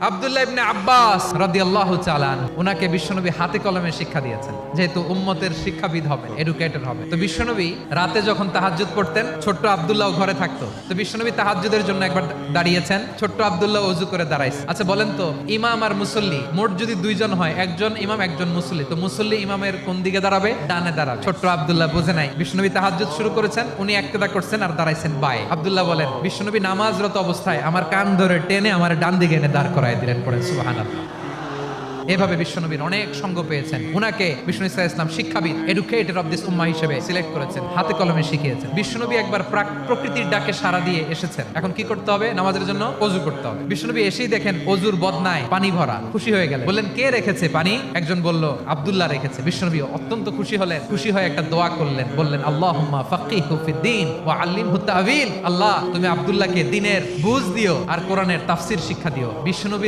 আব্দুল্লাহ ইবনে আব্বাস রাদিয়াল্লাহু তাআলা উনাকে বিশ্বনবী হাতে কলমে শিক্ষা দিয়েছেন, যেহেতু উম্মতের শিক্ষাবিদ হবে, এডুকেটর হবে। তো বিশ্বনবী রাতে যখন তাহাজ্জুদ পড়তেন, ছোট্ট আব্দুল্লাহ ঘরে থাকতো। তো বিশ্বনবী তাহাজ্জুদের জন্য একবার দাঁড়িয়েছেন, ছোট্ট আব্দুল্লাহ ওযু করে দাঁড়াইছে। আচ্ছা বলেন তো, ইমাম আর মুসল্লি মোট যদি দুইজন হয়, একজন ইমাম একজন মুসল্লি, তো মুসল্লি ইমামের কোন দিকে দাঁড়াবে? ডানে দাঁড়াবে। ছোট্ট আব্দুল্লাহ বোঝে নাই, বিশ্বনবী তাহাজ্জুদ শুরু করেছেন, উনি একতেদা করছেন আর দাঁড়াইছেন বায়ে। আব্দুল্লাহ বলেন, বিশ্বনবী নামাজরত অবস্থায় আমার কান ধরে টেনে আমার ডান দিকে এনে দাঁড় করায় দিলেন। পড়েন সুবহানাল্লাহ। এভাবে বিশ্বনবীর অনেক সঙ্গ পেয়েছেন। উনাকে বিষ্ণু ইসলাম শিক্ষাবিদ, এডুকেটর অফ দিস উম্মাহ হিসেবে সিলেক্ট করেছেন, হাতে কলমে শিখিয়েছেন। বিশ্বনবী একবার প্রকৃতির ডাকে সাড়া দিয়ে এসেছেন। এখন কি করতে হবে? নামাজের জন্য ওযু করতে হবে। বিশ্বনবী এসেই দেখেন ওযুর বদনায় পানি ভরা, খুশি হয়ে গেলেন। বললেন, কে রেখেছে পানি? একজন বলল, আব্দুল্লাহ রেখেছে। বিশ্বনবী অত্যন্ত খুশি হলেন, খুশি হয়ে একটা দোয়া করলেন, বললেন, আল্লাহুম্মা ফাক্কিহু ফিদ্দীন ওয়া আল্লিমহু তা'ওয়ীল। আল্লাহ, তুমি আব্দুল্লাহকে দ্বীনের বুঝ দিও আর কোরআনের তাফসীর শিক্ষা দিও। বিশ্বনবী